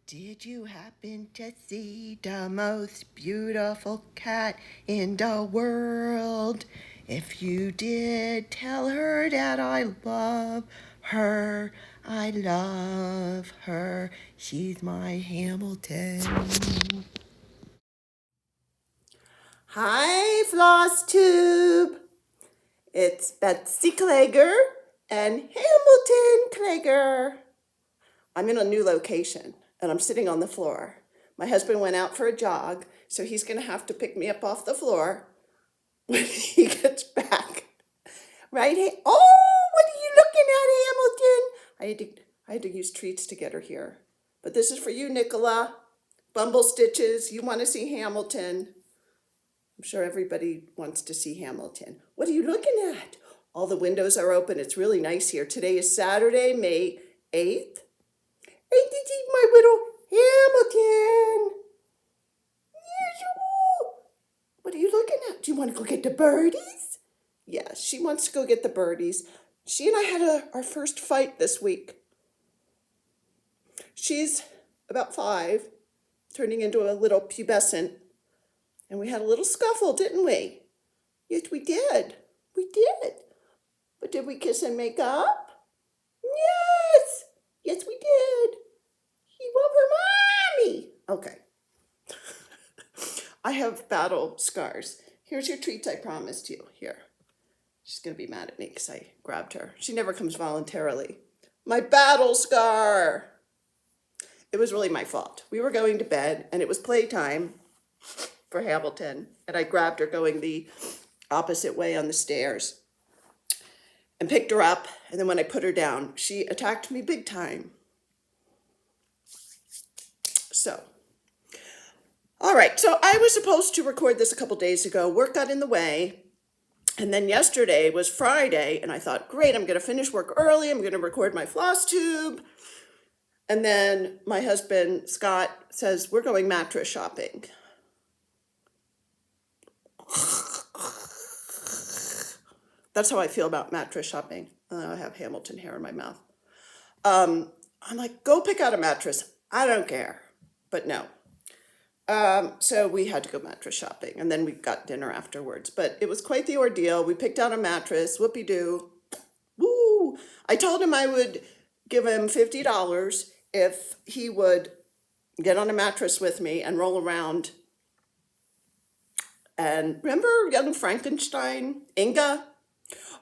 Did you happen to see the most beautiful cat in the world? If you did, tell her that I love her. I love her. She's my Hamilton. Hi, FLOSSTUBE. It's Betsy Klager and Hamilton Klager. I'm in a new location and I'm sitting on the floor. My husband went out for a jog, so he's going to have to pick me up off the floor when he gets back. Right? Oh, what are you looking at, Hamilton? I had to use treats to get her here. But this is for you, Nicola. Bumble Stitches, you want to see Hamilton. I'm sure everybody wants to see Hamilton. What are you looking at? All the windows are open. It's really nice here. Today is Saturday, May 8th. Hey, did you see my little Hamilton? What are you looking at? Do you want to go get the birdies? Yeah, she wants to go get the birdies. She and I had our first fight this week. She's about 5, turning into a little pubescent. And we had a little scuffle, didn't we? Yes, we did. We did. But did we kiss and make up? Yes. Yes, we did. He love her mommy. Okay. I have battle scars. Here's your treats I promised you. Here. She's going to be mad at me because I grabbed her. She never comes voluntarily. My battle scar. It was really my fault. We were going to bed and it was playtime for Hamilton. And I grabbed her going the opposite way on the stairs and picked her up. And then when I put her down, she attacked me big time. So, all right. So I was supposed to record this a couple days ago. Work got in the way. And then yesterday was Friday. And I thought, great, I'm going to finish work early. I'm going to record my FLOSSTUBE. And then my husband, Scott, says, we're going mattress shopping. That's how I feel about mattress shopping. I have Hamilton hair in my mouth. I'm like, go pick out a mattress. I don't care. But no. So we had to go mattress shopping. And then we got dinner afterwards. But it was quite the ordeal. We picked out a mattress. Whoopie-doo. Woo! I told him I would give him $50 if he would get on a mattress with me and roll around. And remember young Frankenstein, Inga?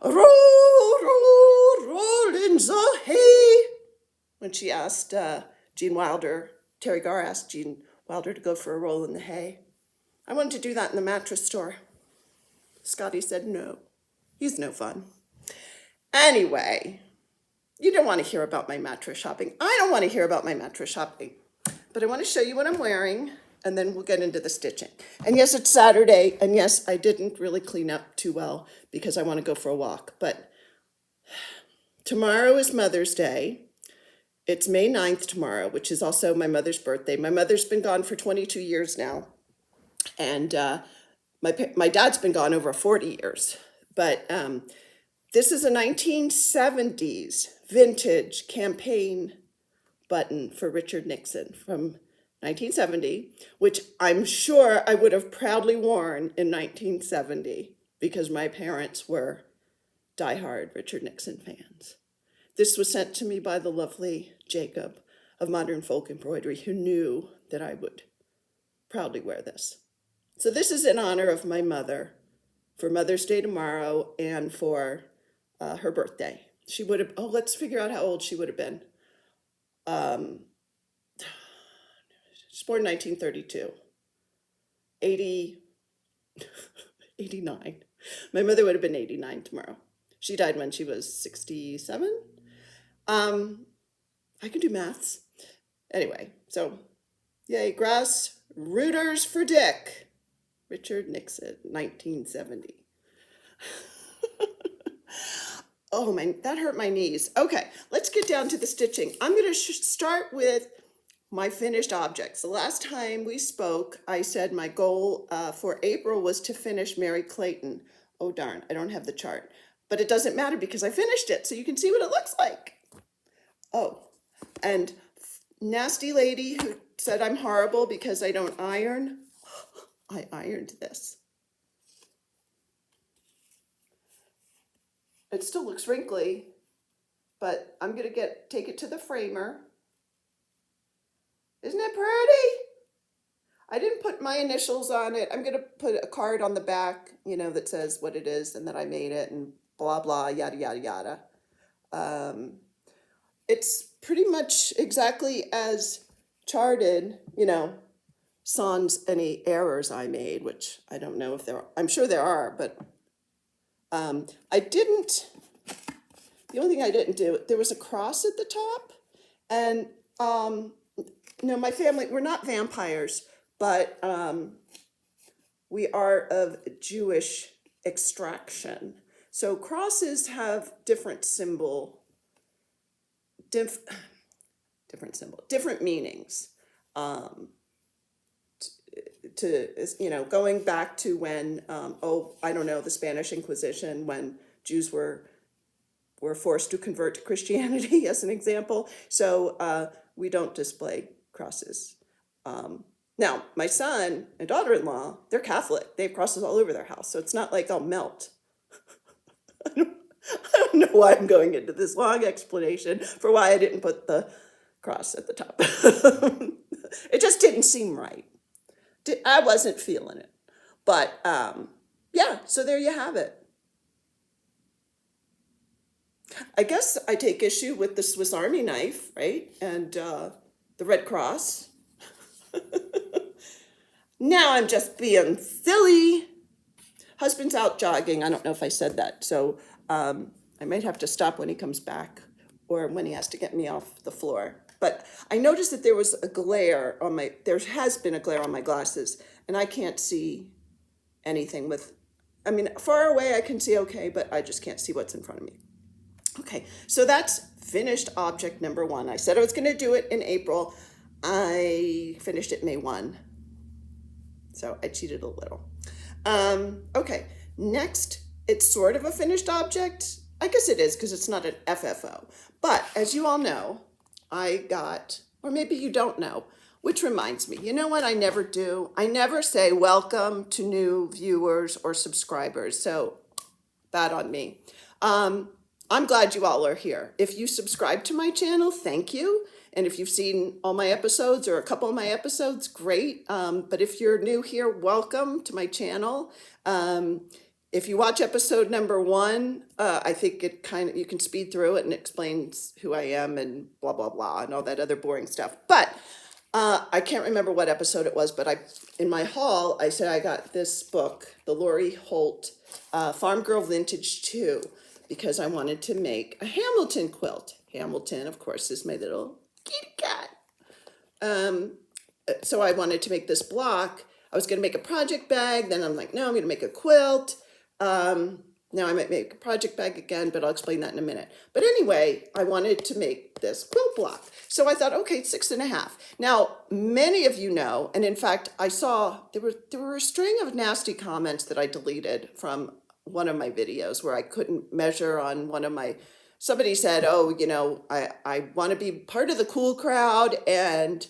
Roll, roll, roll in the hay. When she asked Gene Wilder, Terry Garr asked Gene Wilder to go for a roll in the hay. I wanted to do that in the mattress store. Scotty said no. He's no fun. Anyway, you don't want to hear about my mattress shopping. I don't want to hear about my mattress shopping. But I want to show you what I'm wearing, and then we'll get into the stitching. And yes, it's Saturday, and yes, I didn't really clean up too well because I want to go for a walk. But tomorrow is Mother's Day. It's May 9th tomorrow, which is also my mother's birthday. My mother's been gone for 22 years now, and my dad's been gone over 40 years. But this is a 1970s vintage campaign button for Richard Nixon from 1970, which I'm sure I would have proudly worn in 1970 because my parents were diehard Richard Nixon fans. This was sent to me by the lovely Jacob of Modern Folk Embroidery, who knew that I would proudly wear this. So this is in honor of my mother for Mother's Day tomorrow and for her birthday. She would have, let's figure out how old she would have been. She's born in 1932. 89. My mother would have been 89 tomorrow. She died when she was 67. I can do maths. Anyway, so yay, grass rooters for Dick. Richard Nixon, 1970. Oh, that hurt my knees. Okay, let's get down to the stitching. I'm going to start with my finished objects. The last time we spoke, I said my goal for April was to finish Mary Clayton. Oh, darn, I don't have the chart. But it doesn't matter because I finished it, so you can see what it looks like. Oh, and nasty lady who said I'm horrible because I don't iron. I ironed this. It still looks wrinkly, but I'm gonna take it to the framer. Isn't it pretty? I didn't put my initials on it. I'm gonna put a card on the back, that says what it is and that I made it and blah blah yada yada yada. It's pretty much exactly as charted, sans any errors I made, which I don't know if there are. I'm sure there are, but I didn't. The only thing I didn't do, there was a cross at the top, and my family, we're not vampires, but we are of Jewish extraction. So crosses have different meanings. Going back to when, I don't know, the Spanish Inquisition, when Jews were forced to convert to Christianity, as an example. So we don't display crosses. Now, my son and daughter-in-law, they're Catholic. They have crosses all over their house, so it's not like I'll melt. I don't know why I'm going into this long explanation for why I didn't put the cross at the top. It just didn't seem right. I wasn't feeling it. But yeah, so there you have it. I guess I take issue with the Swiss Army knife, right? And the Red Cross. Now I'm just being silly. Husband's out jogging. I don't know if I said that. So I might have to stop when he comes back or when he has to get me off the floor. But I noticed that there was a glare on there has been a glare on my glasses, and I can't see anything far away I can see okay, but I just can't see what's in front of me. Okay, so that's finished object number 1. I said I was going to do it in April. I finished it May 1. So I cheated a little. Okay, next, it's sort of a finished object. I guess it is because it's not an FFO. But as you all know, I got, or maybe you don't know, which reminds me, you know what I never do? I never say welcome to new viewers or subscribers. So bad on me. I'm glad you all are here. If you subscribe to my channel, thank you. And if you've seen all my episodes or a couple of my episodes, great. But if you're new here, welcome to my channel. If you watch episode number 1, I think you can speed through it and explains who I am and blah, blah, blah, and all that other boring stuff. But I can't remember what episode it was, but in my haul, I said I got this book, the Lori Holt Farm Girl Vintage 2, because I wanted to make a Hamilton quilt. Hamilton, of course, is my little kitty cat. So I wanted to make this block. I was going to make a project bag. Then I'm like, no, I'm going to make a quilt. Now I might make a project bag again, but I'll explain that in a minute. But anyway, I wanted to make this quilt block. So I thought, okay, 6.5. Now, many of you know, and in fact, I saw there were a string of nasty comments that I deleted from one of my videos where I couldn't measure on somebody said, I want to be part of the cool crowd, and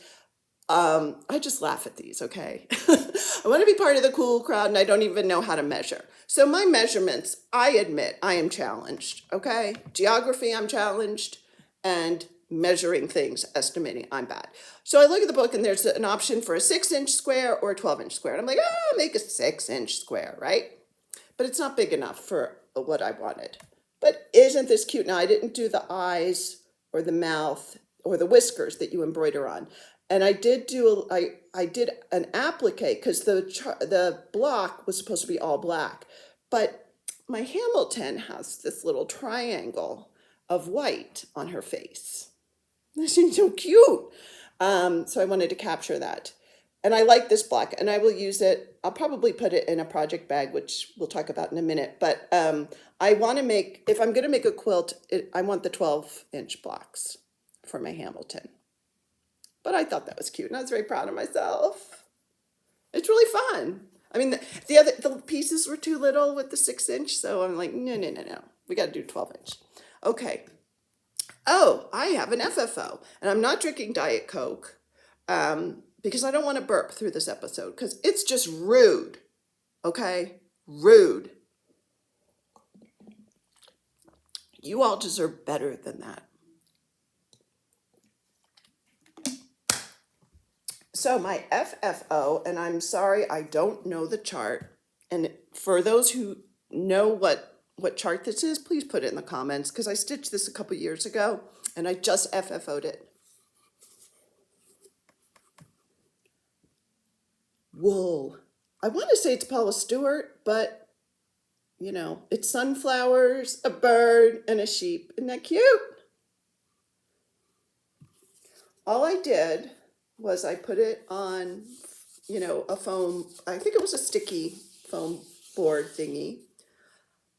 I just laugh at these, okay? I want to be part of the cool crowd, and I don't even know how to measure. So my measurements, I admit, I am challenged, okay? Geography, I'm challenged, and measuring things, estimating, I'm bad. So I look at the book, and there's an option for a 6-inch square or a 12-inch square. And I'm like, I'll make a 6-inch square, right? But it's not big enough for what I wanted. But isn't this cute? Now, I didn't do the eyes or the mouth or the whiskers that you embroider on. And I did I did an applique because the block was supposed to be all black. But my Hamilton has this little triangle of white on her face. She's so cute. So I wanted to capture that. And I like this block, and I will use it. I'll probably put it in a project bag, which we'll talk about in a minute. But I want to if I'm going to make a quilt, I want the 12-inch blocks for my Hamilton. But I thought that was cute, and I was very proud of myself. It's really fun. I mean, the pieces were too little with the 6-inch, so I'm like, no. We got to do 12-inch. Okay. oh, I have an FFO, and I'm not drinking Diet Coke because I don't want to burp through this episode because it's just rude. Okay? Rude. You all deserve better than that. So my FFO, and I'm sorry I don't know the chart. And for those who know what chart this is, please put it in the comments because I stitched this a couple years ago and I just FFO'd it. Wool. I want to say it's Paula Stewart, but you know, it's sunflowers, a bird, and a sheep. Isn't that cute? All I did was I put it on, you know, a foam, I think it was a sticky foam board thingy.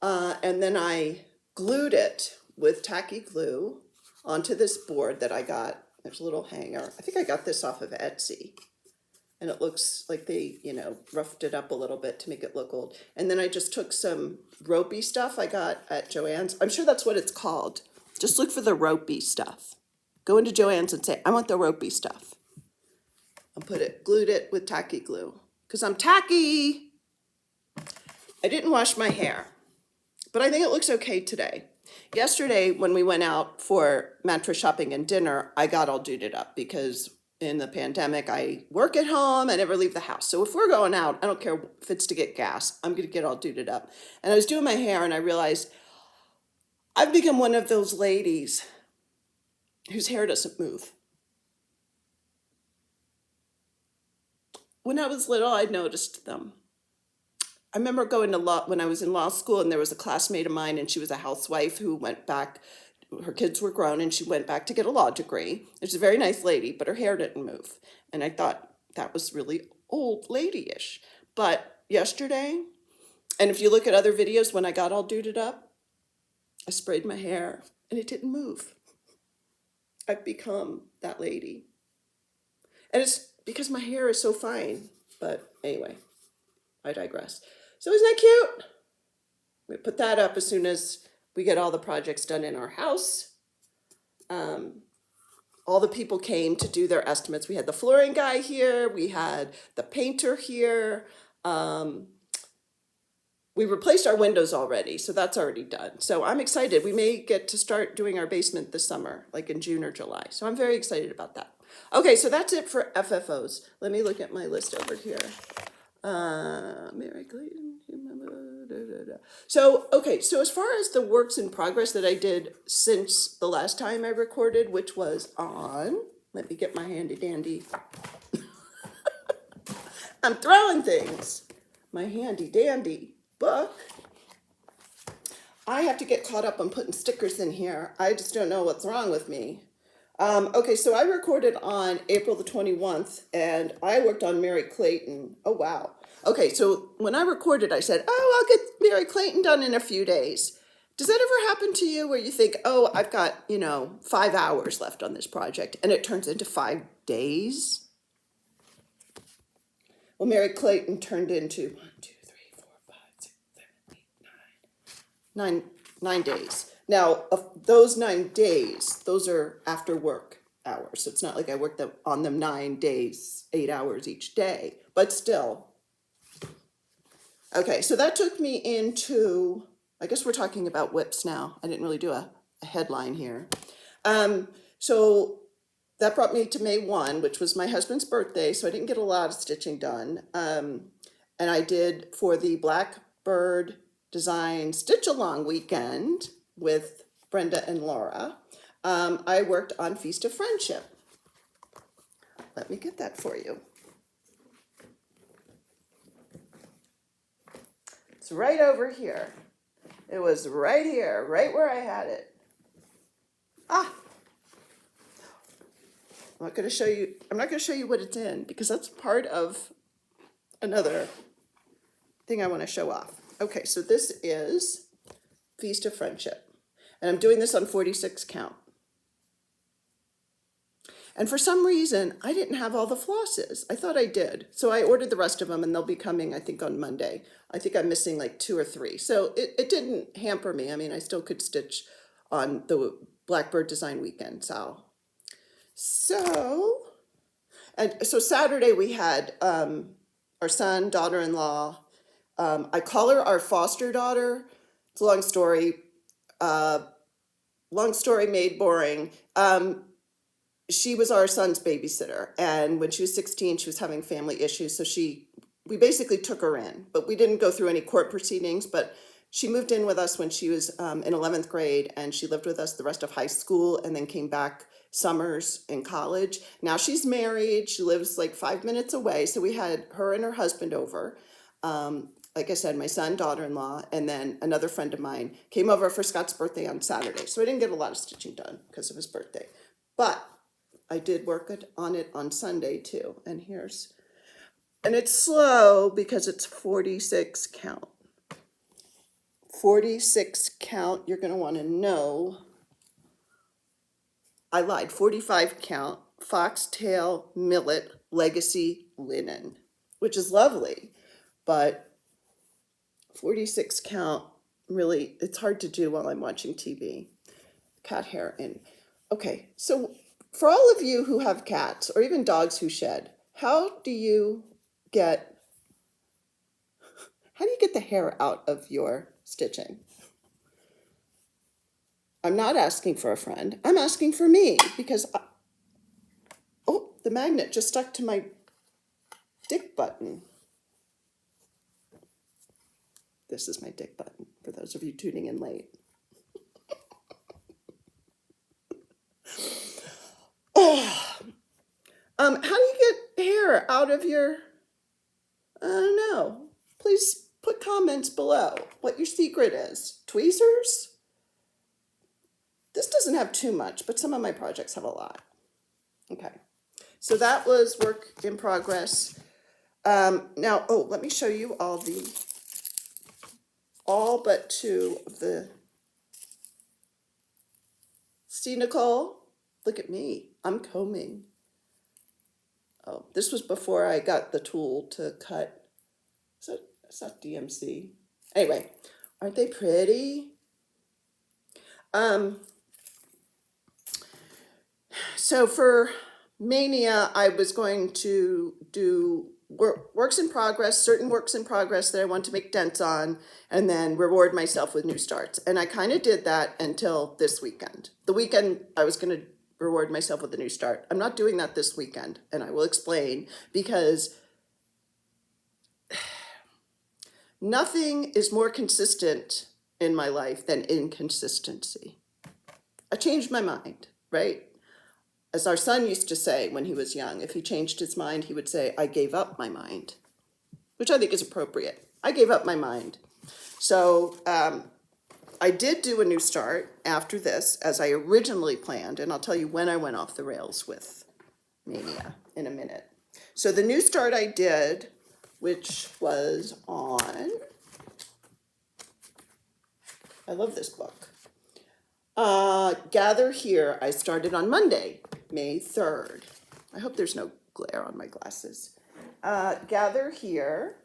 And then I glued it with tacky glue onto this board that I got. There's a little hanger. I think I got this off of Etsy. And it looks like they, you know, roughed it up a little bit to make it look old. And then I just took some ropey stuff I got at Joann's. I'm sure that's what it's called. Just look for the ropey stuff. Go into Joann's and say, I want the ropey stuff. And glued it with tacky glue. Because I'm tacky. I didn't wash my hair. But I think it looks okay today. Yesterday, when we went out for mattress shopping and dinner, I got all duded up because in the pandemic, I work at home, I never leave the house. So if we're going out, I don't care if it's to get gas, I'm gonna get all duded up. And I was doing my hair and I realized I've become one of those ladies whose hair doesn't move. When I was little, I noticed them. I remember going to law when I was in law school, and there was a classmate of mine, and she was a housewife who went back. Her kids were grown, and she went back to get a law degree. She's a very nice lady, but her hair didn't move. And I thought that was really old lady-ish. But yesterday, and if you look at other videos when I got all duded up, I sprayed my hair, and it didn't move. I've become that lady. And it's because my hair is so fine. But anyway, I digress. So isn't that cute? We put that up as soon as we get all the projects done in our house. All the people came to do their estimates. We had the flooring guy here. We had the painter here. We replaced our windows already, so that's already done. So I'm excited. We may get to start doing our basement this summer, like in June or July. So I'm very excited about that. Okay, so that's it for FFOs. Let me look at my list over here. Mary Clayton. So, okay, so as far as the works in progress that I did since the last time I recorded, which was on, let me get my handy dandy. I'm throwing things. My handy dandy book. I have to get caught up on putting stickers in here. I just don't know what's wrong with me. Okay, so I recorded on April the 21st, and I worked on Mary Clayton. Oh, wow. Okay, so when I recorded, I said, oh, I'll get Mary Clayton done in a few days. Does that ever happen to you where you think, oh, I've got, 5 hours left on this project, and it turns into 5 days? Well, Mary Clayton turned into 9 days. Now, of those 9 days, those are after work hours. So it's not like I worked on them 9 days, 8 hours each day, but still. Okay, so that took me into, I guess we're talking about whips now. I didn't really do a headline here. So that brought me to May 1, which was my husband's birthday, so I didn't get a lot of stitching done. And I did for the Blackbird Design Stitch Along weekend with Brenda and Laura. I worked on Feast of Friendship. Let me get that for you. It's right over here. It was right here, right where I had it. I'm not going to show you what it's in because that's part of another thing I want to show off. Okay, so this is Feast of Friendship. And I'm doing this on 46 count. And for some reason, I didn't have all the flosses. I thought I did. So I ordered the rest of them and they'll be coming, I think, on Monday. I think I'm missing like 2 or 3. So it didn't hamper me. I mean, I still could stitch on the Blackbird Design Weekend, Sal. So Saturday we had our son, daughter-in-law. I call her our foster daughter. It's a long story. Long story made boring. She was our son's babysitter, and when she was 16, she was having family issues, so we basically took her in, but we didn't go through any court proceedings, but she moved in with us when she was in 11th grade, and she lived with us the rest of high school, and then came back summers in college. Now she's married. She lives like 5 minutes away, so we had her and her husband over. Like I said, my son, daughter-in-law, and then another friend of mine came over for Scott's birthday on Saturday, so I didn't get a lot of stitching done because of his birthday, but I did work on it on Sunday too, and it's slow because it's 46 count. 46 count, you're going to want to know. I lied, 45 count, foxtail, millet, legacy linen, which is lovely, but 46 count, really, it's hard to do while I'm watching TV. Cat hair in. Okay, so for all of you who have cats or even dogs who shed, how do you get the hair out of your stitching? I'm not asking for a friend. I'm asking for me because, oh, the magnet just stuck to my dick button. This is my dick button for those of you tuning in late. How do you get hair out of your, I don't know. Please put comments below what your secret is. Tweezers? This doesn't have too much, but some of my projects have a lot. Okay, so that was work in progress. Now, let me show you all but two of the, see, Nicole? Look at me, I'm combing. Oh, this was before I got the tool to cut. Is that DMC? Anyway, aren't they pretty? So for Mania, I was going to do works in progress, certain works in progress that I want to make dents on, and then reward myself with new starts. And I kind of did that until this weekend. The weekend I was going to reward myself with a new start. I'm not doing that this weekend, and I will explain, because nothing is more consistent in my life than inconsistency. I changed my mind, right? As our son used to say when he was young, if he changed his mind, he would say, I gave up my mind, which I think is appropriate. I gave up my mind. So I did do a new start after this, as I originally planned, and I'll tell you when I went off the rails with Mania in a minute. So the new start I did, which was on, I love this book, Gather Here. I started on Monday, May 3rd. I hope there's no glare on my glasses. Gather Here.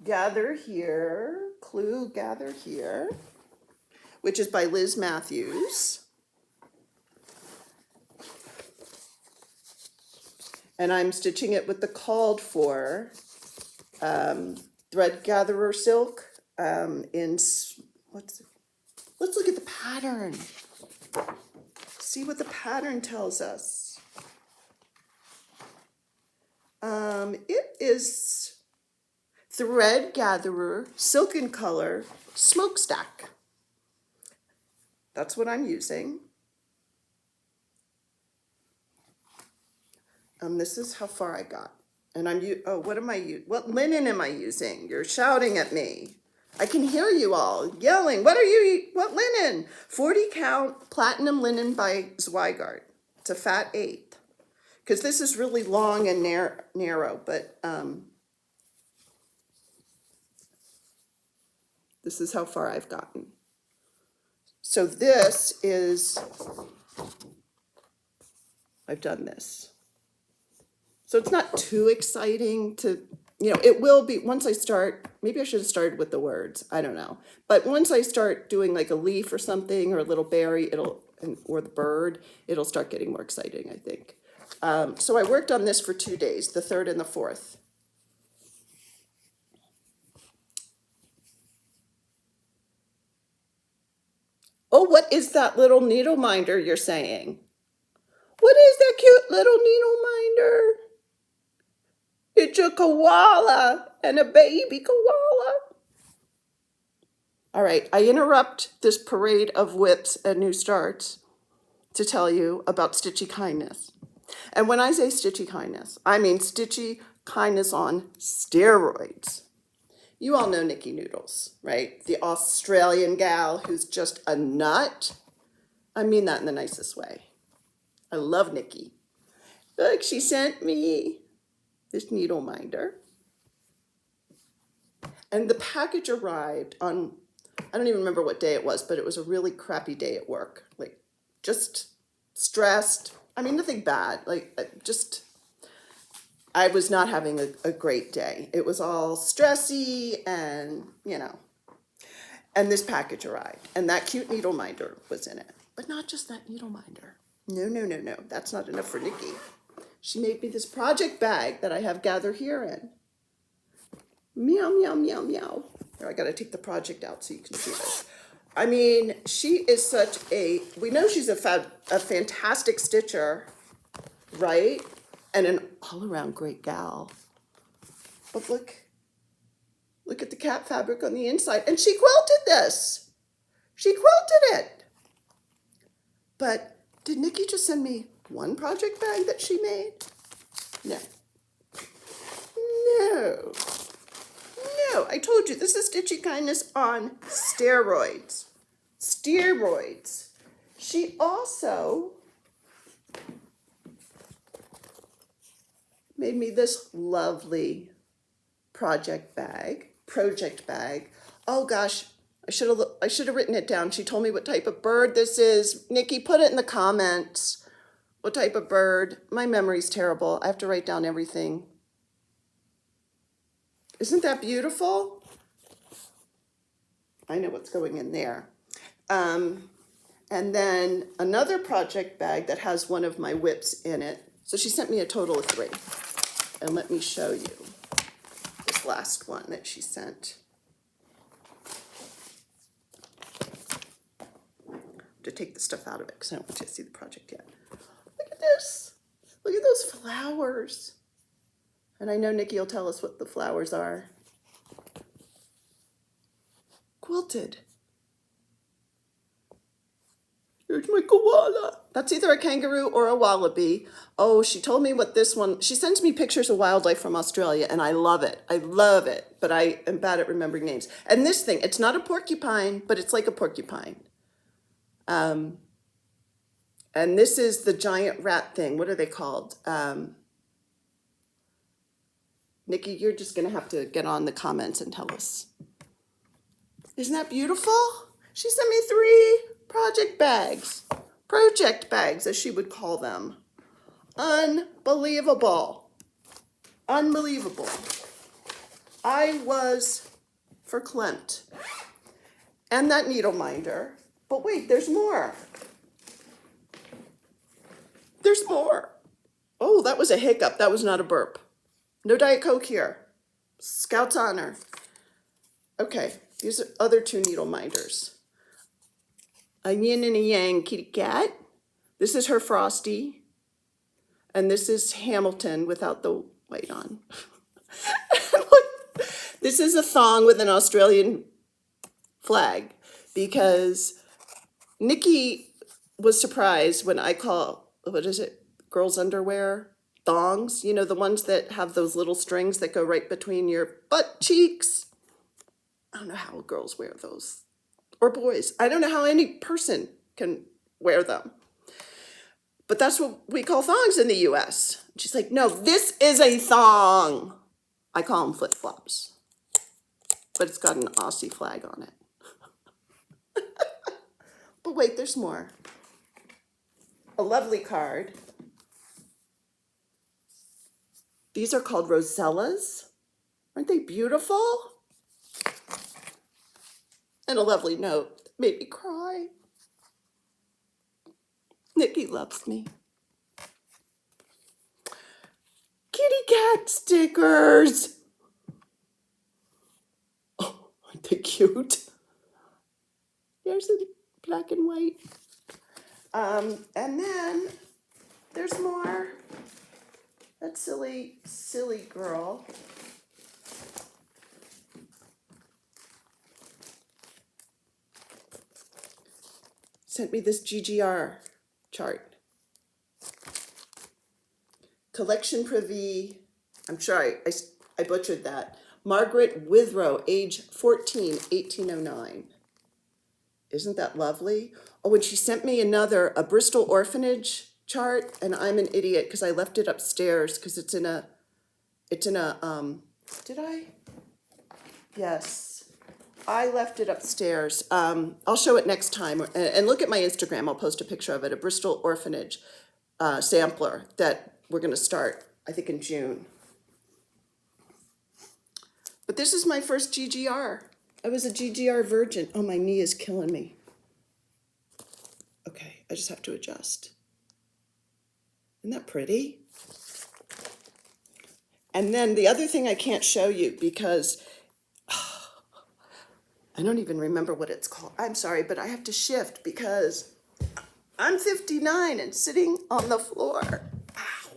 Gather Here, Clue Gather Here, which is by Liz Matthews. And I'm stitching it with the called for thread gatherer silk let's look at the pattern. See what the pattern tells us. It is thread gatherer, silken color, smokestack. That's what I'm using. This is how far I got. And what linen am I using? You're shouting at me. I can hear you all yelling. What linen? 40 count platinum linen by Zweigart. It's a fat 8th. Because this is really long and narrow, but this is how far I've gotten. So I've done this. So it's not too exciting to, it will be, once I start, maybe I should have started with the words, I don't know. But once I start doing like a leaf or something, or a little berry, or the bird, it'll start getting more exciting, I think. So I worked on this for 2 days, the 3rd and the 4th. Oh, what is that little needle minder you're saying? What is that cute little needle minder? It's a koala and a baby koala. All right, I interrupt this parade of whips and new starts to tell you about Stitchy Kindness. And when I say Stitchy Kindness, I mean Stitchy Kindness on steroids. You all know Nikki Noodles, right? The Australian gal who's just a nut. I mean that in the nicest way. I love Nikki. Look, she sent me this needle minder. And the package arrived on, I don't even remember what day it was, but it was a really crappy day at work. Like, just stressed. I mean, nothing bad. Like, I was not having a great day. It was all stressy and, and this package arrived. And that cute needle minder was in it. But not just that needle minder. No. That's not enough for Nikki. She made me this project bag that I have Gather Here in. Meow, meow, meow, meow. Here, I gotta take the project out so you can see this. I mean, she is we know she's a fantastic stitcher, right? And an all-around great gal. But look at the cat fabric on the inside. And she quilted this. She quilted it. But did Nikki just send me one project bag that she made? No. No, I told you, this is Stitchy Kindness on steroids. Steroids. She also made me this lovely project bag. Oh gosh, I should have written it down. She told me what type of bird this is. Nikki, put it in the comments. What type of bird? My memory's terrible. I have to write down everything. Isn't that beautiful? I know what's going in there. And then another project bag that has one of my whips in it. So she sent me a total of 3. And let me show you this last one that she sent. To take the stuff out of it because I don't want you to see the project yet. Look at this. Look at those flowers. And I know Nikki will tell us what the flowers are. Quilted. Here's my koala. That's either a kangaroo or a wallaby. Oh, she told me what this one, she sends me pictures of wildlife from Australia and I love it. I love it, but I am bad at remembering names. And this thing, it's not a porcupine, but it's like a porcupine. And this is the giant rat thing. What are they called? Nikki, you're just going to have to get on the comments and tell us. Isn't that beautiful? She sent me 3 project bags, as she would call them. Unbelievable. Unbelievable. I was verklempt. And that needle minder. But wait, there's more. There's more. Oh, that was a hiccup. That was not a burp. No Diet Coke here. Scout's honor. Okay, these are other 2 needle minders. A yin and a yang kitty cat. This is her Frosty. And this is Hamilton without the white on. Look, this is a thong with an Australian flag because Nikki was surprised when I call, what is it, girls' underwear? Thongs, you know, the ones that have those little strings that go right between your butt cheeks. I don't know how girls wear those. Or boys. I don't know how any person can wear them. But that's what we call thongs in the US. She's like, no, this is a thong. I call them flip-flops. But it's got an Aussie flag on it. But wait, there's more. A lovely card. These are called rosellas. Aren't they beautiful? And a lovely note that made me cry. Nikki loves me. Kitty cat stickers. Oh, aren't they cute? There's the black and white. And then there's more. That silly, silly girl. Sent me this GGR chart. Collection Privy, I'm sorry, I butchered that. Margaret Withrow, age 14, 1809. Isn't that lovely? Oh, and she sent me a Bristol Orphanage chart, and I'm an idiot because I left it upstairs because it's in a, did I? Yes, I left it upstairs. I'll show it next time, and look at my Instagram, I'll post a picture of it, a Bristol Orphanage sampler that we're gonna start, I think in June. But this is my first GGR. I was a GGR virgin. Oh, my knee is killing me. Okay, I just have to adjust. Isn't that pretty? And then the other thing I can't show you because I don't even remember what it's called. I'm sorry, but I have to shift because I'm 59 and sitting on the floor. Ow.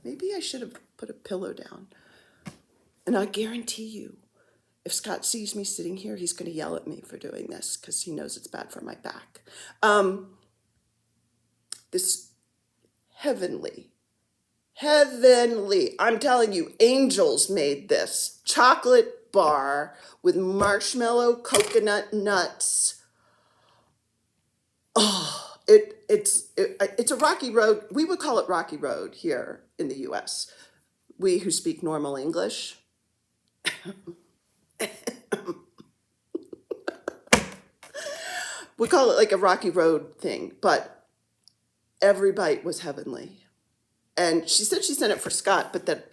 Maybe I should have put a pillow down. And I guarantee you, if Scott sees me sitting here, he's going to yell at me for doing this because he knows it's bad for my back. This heavenly, I'm telling you, angels made this chocolate bar with marshmallow coconut nuts. Oh, it's a Rocky Road. We would call it Rocky Road here in the US. We who speak normal English. We call it like a Rocky Road thing, but every bite was heavenly. And she said she sent it for Scott, but that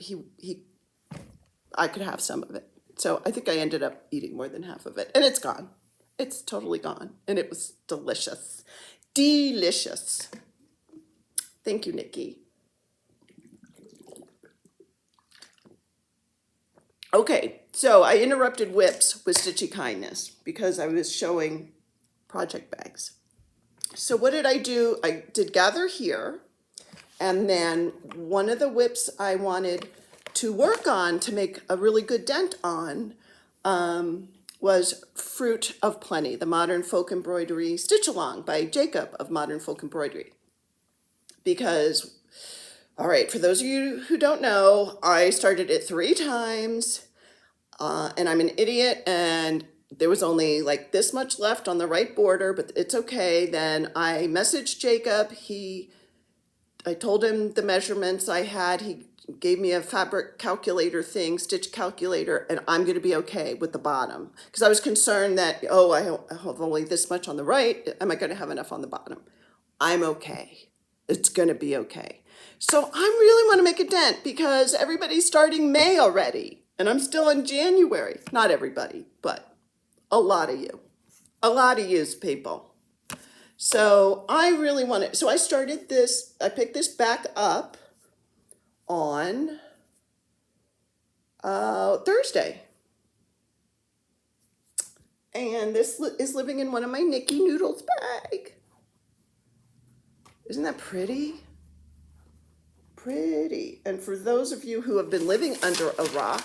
I could have some of it. So I think I ended up eating more than half of it, and it's gone. It's totally gone, and it was delicious. Delicious. Thank you, Nikki. Okay, so I interrupted Whips with Stitchy Kindness because I was showing project bags. So what did I do? I did gather here, and then one of the whips I wanted to work on to make a really good dent on was Fruit of Plenty, the Modern Folk Embroidery Stitch Along by Jacob of Modern Folk Embroidery. Because, all right, for those of you who don't know, I started it 3 times, and I'm an idiot, and there was only like this much left on the right border, but it's okay. Then I messaged Jacob. I told him the measurements I had. He gave me a fabric calculator thing, stitch calculator, and I'm going to be okay with the bottom. Because I was concerned that, oh, I have only this much on the right. Am I going to have enough on the bottom? I'm okay. It's going to be okay. So I really want to make a dent because everybody's starting May already. And I'm still in January. Not everybody, but a lot of you. A lot of you people. So I really want to, so I started this, I picked this back up on Thursday. And this is living in one of my Nikki Noodles bag. Isn't that pretty? Pretty. And for those of you who have been living under a rock,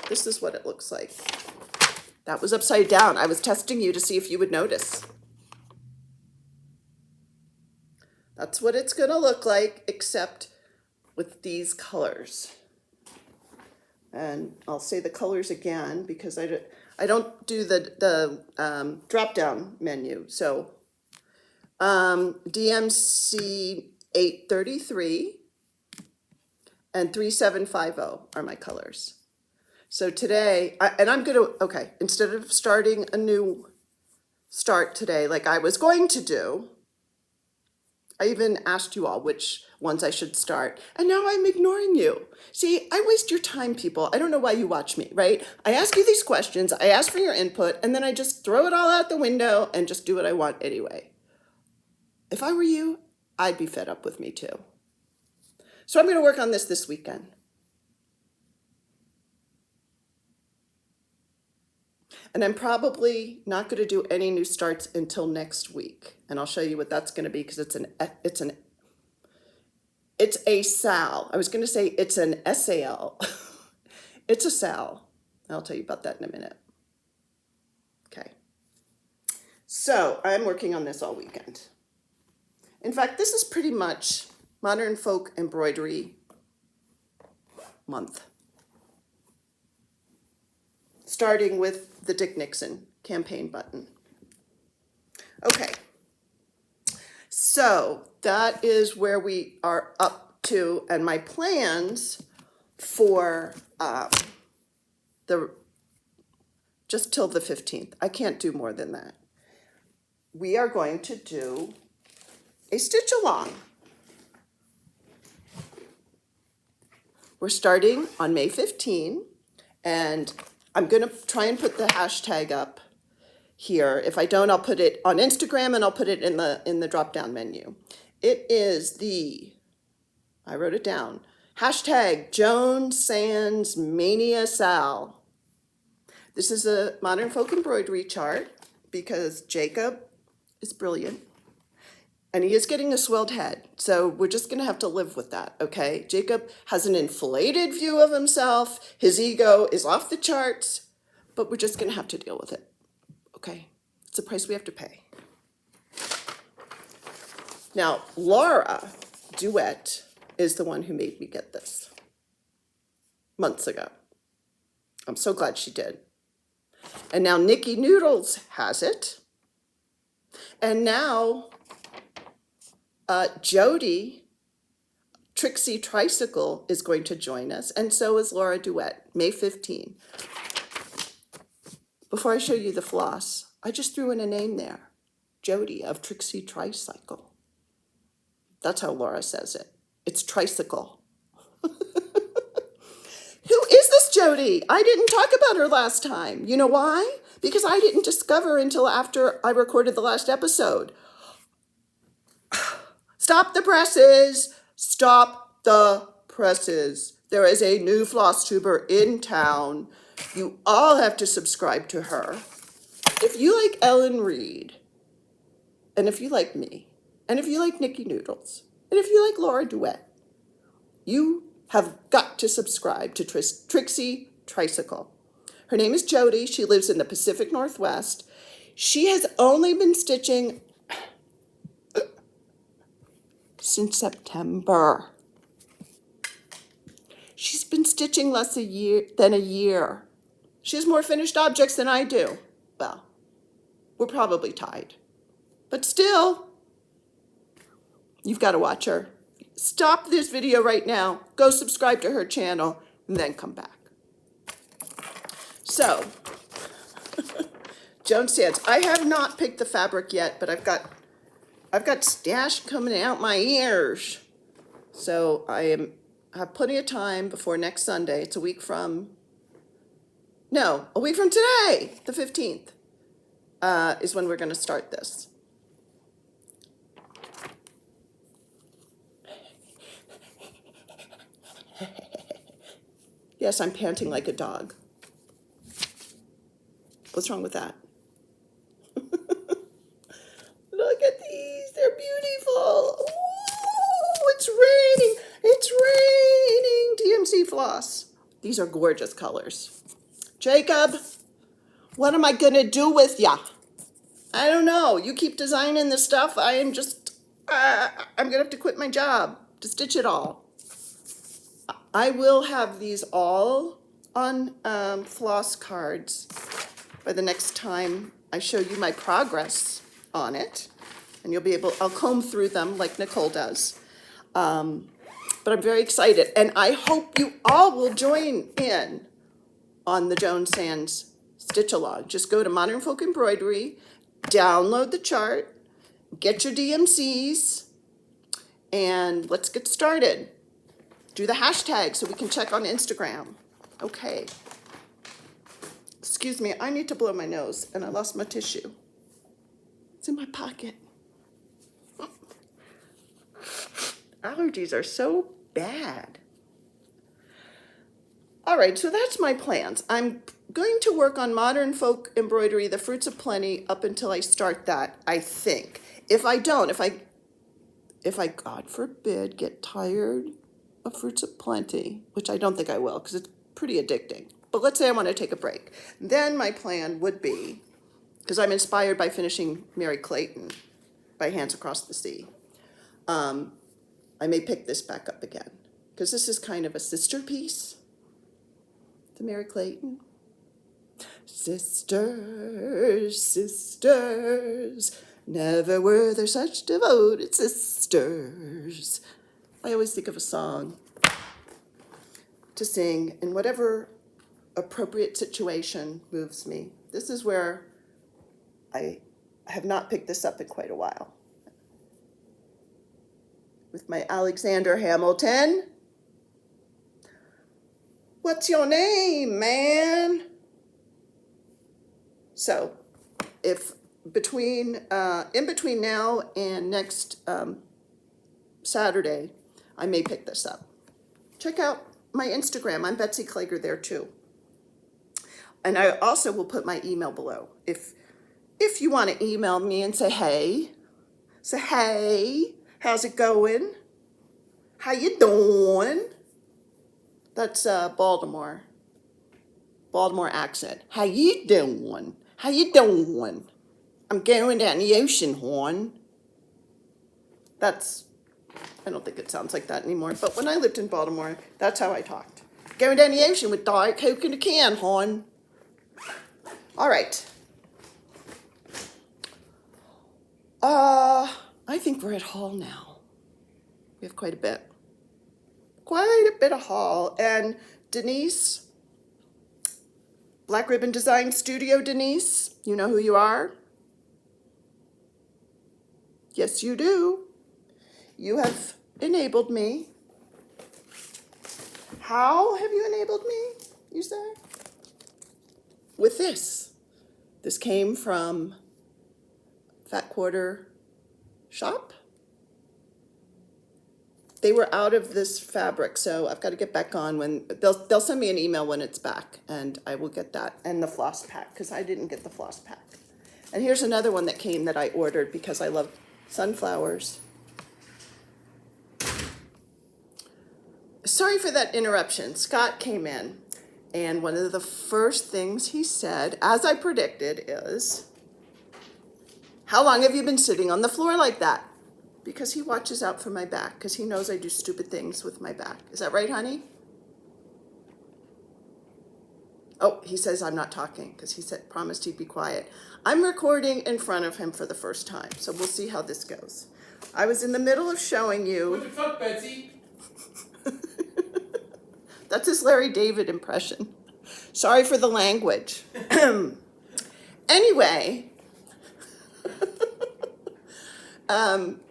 this is what it looks like. That was upside down. I was testing you to see if you would notice. That's what it's going to look like, except with these colors. And I'll say the colors again because I don't do the drop-down menu. So DMC 833 and 3750 are my colors. So today, I'm going to, okay, instead of starting a new start today like I was going to do, I even asked you all which ones I should start, and now I'm ignoring you. See, I waste your time, people. I don't know why you watch me, right? I ask you these questions, I ask for your input, and then I just throw it all out the window and just do what I want anyway. If I were you, I'd be fed up with me too. So I'm going to work on this weekend. And I'm probably not going to do any new starts until next week. And I'll show you what that's going to be, because it's a SAL. I was going to say it's an SAL. It's a SAL. I'll tell you about that in a minute. Okay. So I'm working on this all weekend. In fact, this is pretty much Modern Folk Embroidery Month, starting with the Dick Nixon campaign button. Okay, so that is where we are up to, and my plans for just till the 15th. I can't do more than that. We are going to do a stitch along. We're starting on May 15, and I'm going to try and put the hashtag up here. If I don't, I'll put it on Instagram, and I'll put it in the drop-down menu. It is I wrote it down, hashtag Joan Sands Mania Sal. This is a Modern Folk Embroidery chart because Jacob is brilliant. And he is getting a swelled head, so we're just going to have to live with that, okay? Jacob has an inflated view of himself. His ego is off the charts, but we're just going to have to deal with it, okay? It's a price we have to pay. Now, Laura Duet is the one who made me get this months ago. I'm so glad she did. And now Nikki Noodles has it. And now Jody, Trixie Tricycle, is going to join us, and so is Laura Duet, May 15. Before I show you the floss, I just threw in a name there, Jody of Trixie Tricycle. That's how Laura says it. It's tricycle. Who is this Jody? I didn't talk about her last time. You know why? Because I didn't discover until after I recorded the last episode. Stop the presses. Stop the presses. There is a new FLOSSTUBER in town. You all have to subscribe to her. If you like Ellen Reed, and if you like me, and if you like Nikki Noodles, and if you like Laura Duet, you have got to subscribe to Trixie Tricycle. Her name is Jody. She lives in the Pacific Northwest. She has only been stitching since September. She's been stitching less than a year. She has more finished objects than I do. Well, we're probably tied. But still, you've got to watch her. Stop this video right now. Go subscribe to her channel, and then come back. So, Joan Sands. I have not picked the fabric yet, but I've got stash coming out my ears. So I have plenty of time before next Sunday. It's a week from today, the 15th, is when we're going to start this. Yes, I'm panting like a dog. What's wrong with that? Look at these. They're beautiful. Ooh, it's raining. It's raining DMC floss. These are gorgeous colors. Jacob, what am I going to do with ya? I don't know. You keep designing this stuff. I am just, I'm going to have to quit my job to stitch it all. I will have these all on floss cards by the next time I show you my progress on it. And you'll be able, I'll comb through them like Nicole does. But I'm very excited. And I hope you all will join in on the Joan Sands Stitch Along. Just go to Modern Folk Embroidery, download the chart, get your DMCs, And let's get started. Do the hashtag so we can check on Instagram. Okay. Excuse me, I need to blow my nose and I lost my tissue. It's in my pocket. Allergies are so bad. All right, so that's my plans. I'm going to work on modern folk embroidery, the Fruits of Plenty, up until I start that, I think. If I don't, if I, God forbid, get tired of Fruits of Plenty, which I don't think I will because it's pretty addicting. But let's say I want to take a break. Then my plan would be, because I'm inspired by finishing Mary Clayton by Hands Across the Sea, I may pick this back up again because this is kind of a sister piece to Mary Clayton. Sisters, sisters, never were there such devoted sisters. I always think of a song to sing in whatever appropriate situation moves me. This is where I have not picked this up in quite a while. With my Alexander Hamilton. What's your name, man? So, if in between now and next Saturday, I may pick this up. Check out my Instagram. I'm Betsy Klager there too. And I also will put my email below. If you want to email me and say hey, how's it going? How you doing? That's Baltimore accent. How you doing? How you doing? I'm going down the ocean, hon. I don't think it sounds like that anymore, but when I lived in Baltimore, that's how I talked. Going down the ocean with Diet Coke in a can, hon. All right. I think we're at haul now. We have quite a bit of haul. And Denise, Black Ribbon Design Studio, Denise, you know who you are? Yes, you do. You have enabled me. How have you enabled me, you say? With this. This came from Fat Quarter Shop. They were out of this fabric, so I've got to get back on when they'll send me an email when it's back, and I will get that and the floss pack because I didn't get the floss pack. And here's another one that came that I ordered because I love sunflowers. Sorry for that interruption. Scott came in, and one of the first things he said, as I predicted, is, "How long have you been sitting on the floor like that?" Because he watches out for my back, because he knows I do stupid things with my back. Is that right, honey? Oh, he says I'm not talking, because he promised he'd be quiet. I'm recording in front of him for the first time, so we'll see how this goes. I was in the middle of showing you... What the fuck, Betsy? That's his Larry David impression. Sorry for the language. Anyway...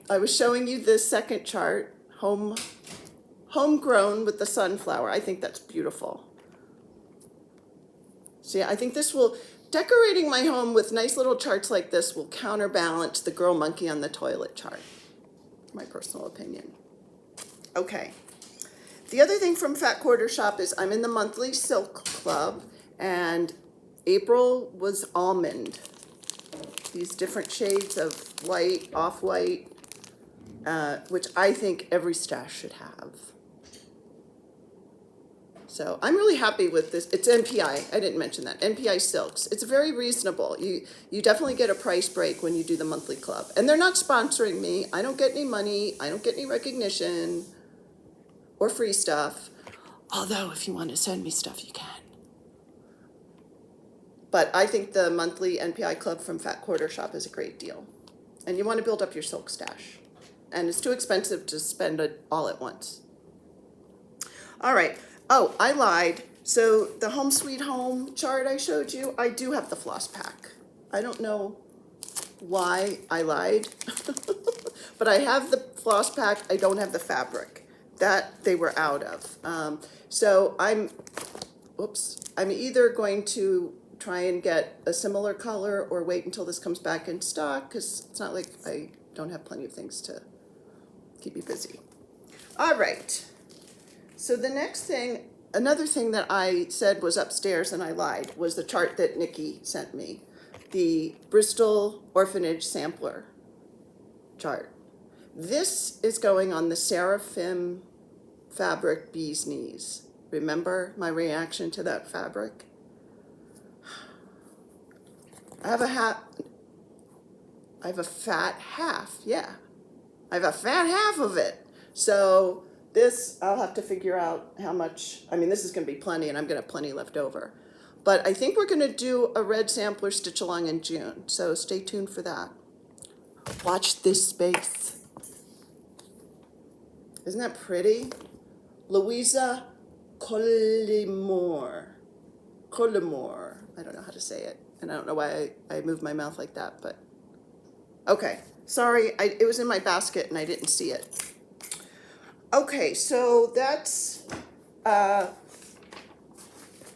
I was showing you this second chart, homegrown with the sunflower. I think that's beautiful. See, I think decorating my home with nice little charts like this will counterbalance the girl monkey on the toilet chart. My personal opinion. Okay. The other thing from Fat Quarter Shop is I'm in the monthly silk club, and April was almond. These different shades of white, off-white, which I think every stash should have. So I'm really happy with this. It's NPI. I didn't mention that. NPI Silks. It's very reasonable. You definitely get a price break when you do the monthly club. And they're not sponsoring me. I don't get any money. I don't get any recognition or free stuff. Although if you want to send me stuff, you can. But I think the monthly NPI club from Fat Quarter Shop is a great deal. And you want to build up your silk stash. And it's too expensive to spend it all at once. All right. Oh, I lied. So the Home Sweet Home chart I showed you, I do have the floss pack. I don't know why I lied. But I have the floss pack. I don't have the fabric. That they were out of. So I'm either going to try and get a similar color or wait until this comes back in stock, because it's not like I don't have plenty of things to keep me busy. All right. So the next thing, another thing that I said was upstairs and I lied, was the chart that Nikki sent me. The Bristol Orphanage sampler chart. This is going on the Seraphim fabric bee's knees. Remember my reaction to that fabric? I have a fat half, yeah. I have a fat half of it. So this, I'll have to figure out how much, I mean, this is gonna be plenty and I'm gonna have plenty left over. But I think we're gonna do a red sampler stitch along in June. So stay tuned for that. Watch this space. Isn't that pretty? Louisa Collymore. I don't know how to say it. And I don't know why I moved my mouth like that, but okay. Sorry, it was in my basket and I didn't see it. Okay, so that's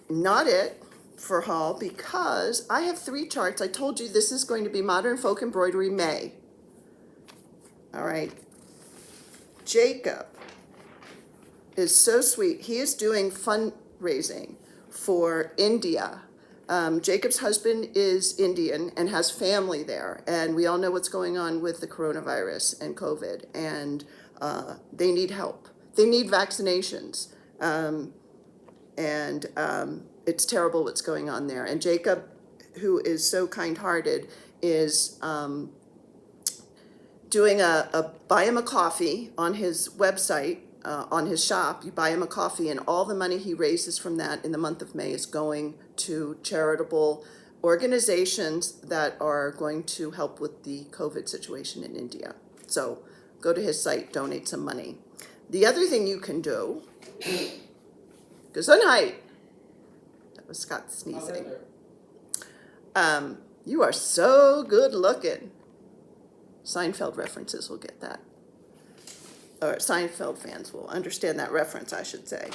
not it for haul, because I have 3 charts. I told you this is going to be Modern Folk Embroidery May. All right. Jacob is so sweet. He is doing fundraising for India. Jacob's husband is Indian and has family there, and we all know what's going on with the coronavirus and COVID, and they need help. They need vaccinations, and it's terrible what's going on there. And Jacob, who is so kind-hearted, is doing a buy him a coffee on his website, on his shop. You buy him a coffee, and all the money he raises from that in the month of May is going to charitable organizations that are going to help with the COVID situation in India. So go to his site, donate some money. The other thing you can do, Gesundheit. That was Scott sneezing. You are so good looking. Seinfeld references will get that. Or Seinfeld fans will understand that reference, I should say.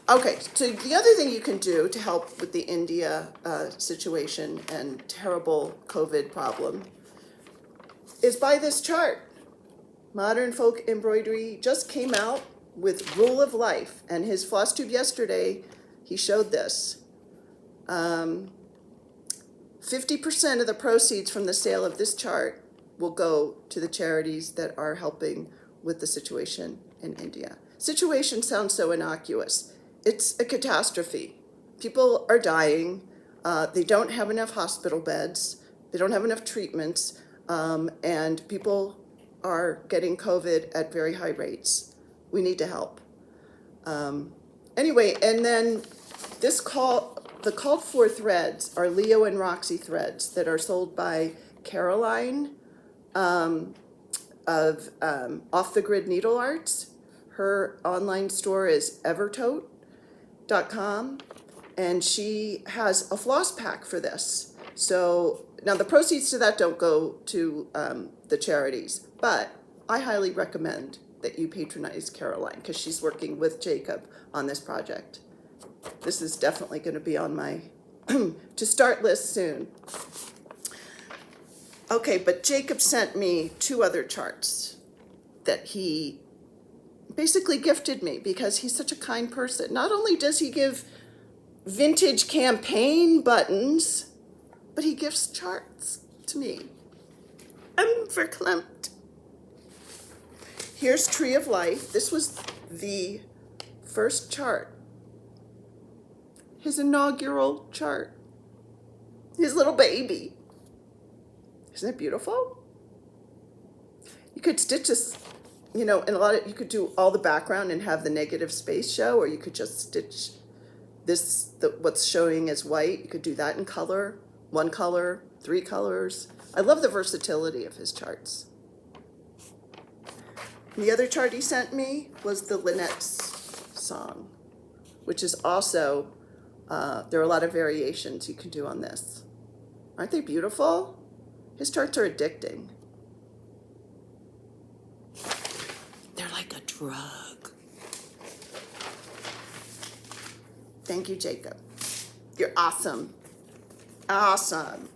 Okay, so the other thing you can do to help with the India situation and terrible COVID problem is buy this chart. Modern Folk Embroidery just came out with Rule of Life, and his FLOSSTUBE yesterday, he showed this. 50% of the proceeds from the sale of this chart will go to the charities that are helping with the situation in India. Situation sounds so innocuous. It's a catastrophe. People are dying. They don't have enough hospital beds. They don't have enough treatments. And people are getting COVID at very high rates. We need to help. Anyway, and then the called for threads are Leo and Roxy threads that are sold by Caroline of Off the Grid Needle Arts. Her online store is evertote.com, and she has a floss pack for this. So now the proceeds to that don't go to the charities, but I highly recommend that you patronize Caroline because she's working with Jacob on this project. This is definitely going to be on my to start list soon. Okay, but Jacob sent me 2 other charts that he basically gifted me because he's such a kind person. Not only does he give vintage campaign buttons, but he gives charts to me. I'm verklempt. Here's Tree of Life. This was the first chart. His inaugural chart. His little baby. Isn't it beautiful? You could stitch this, you know, and you could do all the background and have the negative space show, or you could just stitch this, what's showing as white. You could do that in color, 1 color, 3 colors. I love the versatility of his charts. And the other chart he sent me was the Lynette's song, which is also, there are a lot of variations you can do on this. Aren't they beautiful? His charts are addicting. drug. Thank you, Jacob. You're awesome. Awesome.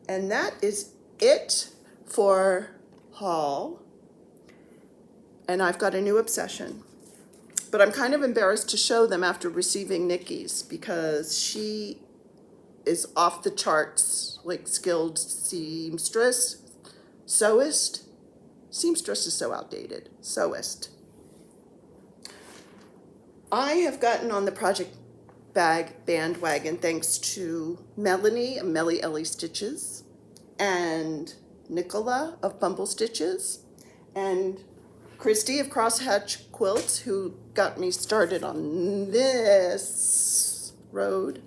And that is it for haul. And I've got a new obsession. But I'm kind of embarrassed to show them after receiving Nikki's because she is off the charts, like skilled seamstress, sewist. Seamstress is so outdated. Sewist. I have gotten on the project bag bandwagon thanks to Melanie of Melly Ellie Stitches and Nicola of Bumble Stitches and Christy of Crosshatch Quilts, who got me started on this road.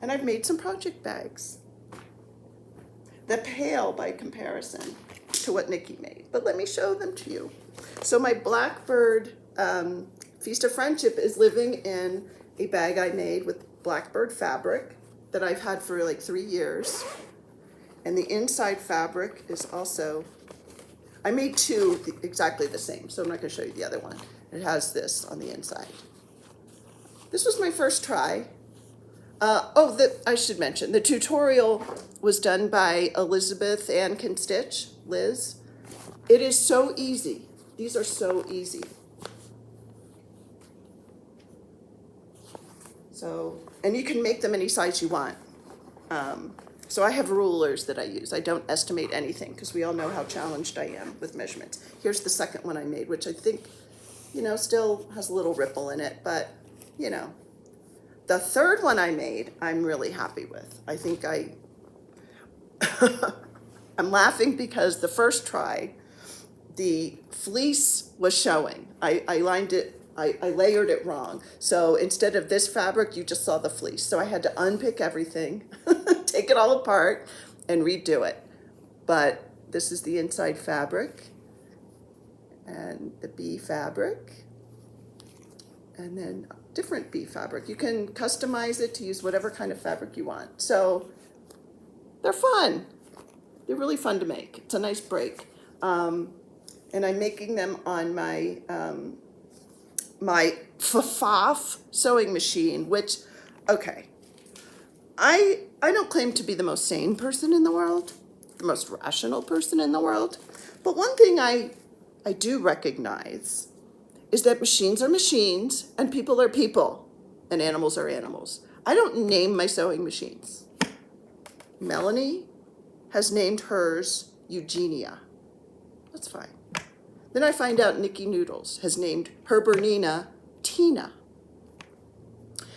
And I've made some project bags that pale by comparison to what Nikki made. But let me show them to you. So my Blackbird Feast of Friendship is living in a bag I made with Blackbird fabric that I've had for like 3 years. And the inside fabric is also, I made two exactly the same, so I'm not going to show you the other one. It has this on the inside. This was my first try. I should mention, the tutorial was done by Elizabeth Ann Can Stitch, Liz. It is so easy. These are so easy. So, and you can make them any size you want. So I have rulers that I use. I don't estimate anything because we all know how challenged I am with measurements. Here's the second one I made, which I think, still has a little ripple in it, but, The third one I made, I'm really happy with. I think I'm laughing because the first try, the fleece was showing. I lined it, I layered it wrong. So instead of this fabric, you just saw the fleece. So I had to unpick everything, take it all apart, and redo it. But this is the inside fabric and the bee fabric, and then different bee fabric. You can customize it to use whatever kind of fabric you want. So they're fun. They're really fun to make. It's a nice break. And I'm making them on my my FFO sewing machine, which, okay, I don't claim to be the most sane person in the world, the most rational person in the world, but one thing I do recognize is that machines are machines and people are people and animals are animals. I don't name my sewing machines. Melanie has named hers Eugenia. That's fine. Then I find out Nikki Noodles has named her Bernina Tina.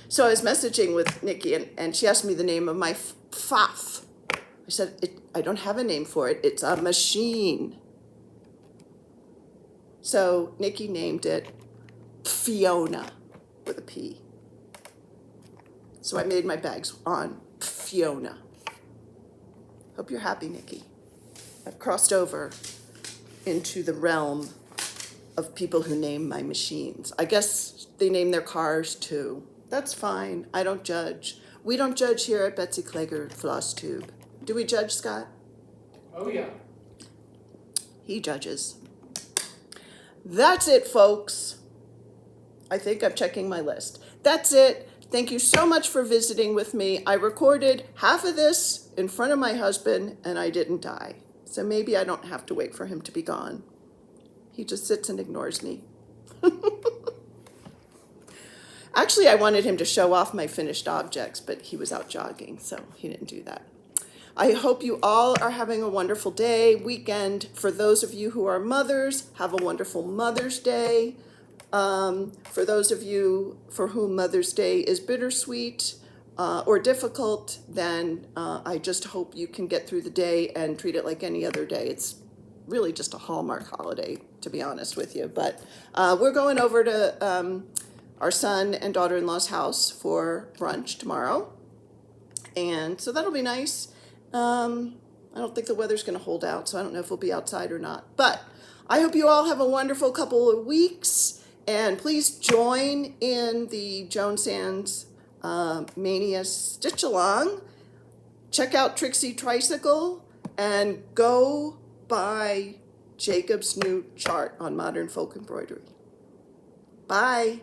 So I was messaging with Nikki and she asked me the name of my FFO. I said, I don't have a name for it. It's a machine. So Nikki named it Fiona with a P. So I made my bags on Fiona. Hope you're happy, Nikki. I've crossed over into the realm of people who name my machines. I guess they name their cars too. That's fine. I don't judge. We don't judge here at Betsy Klager FLOSSTUBE. Do we judge, Scott? Oh, yeah. He judges. That's it, folks. I think I'm checking my list. That's it. Thank you so much for visiting with me. I recorded half of this in front of my husband and I didn't die. So maybe I don't have to wait for him to be gone. He just sits and ignores me. Actually, I wanted him to show off my finished objects, but he was out jogging, so he didn't do that. I hope you all are having a wonderful day, weekend. For those of you who are mothers, have a wonderful Mother's Day. For those of you for whom Mother's Day is bittersweet or difficult, then I just hope you can get through the day and treat it like any other day. It's really just a Hallmark holiday, to be honest with you. But we're going over to our son and daughter-in-law's house for brunch tomorrow. And so that'll be nice. I don't think the weather's going to hold out, so I don't know if we'll be outside or not. But I hope you all have a wonderful couple of weeks. And please join in the Joan Sands Mania Stitch Along. Check out Trixie Tricycle and go buy Jacob's new chart on modern folk embroidery. Bye.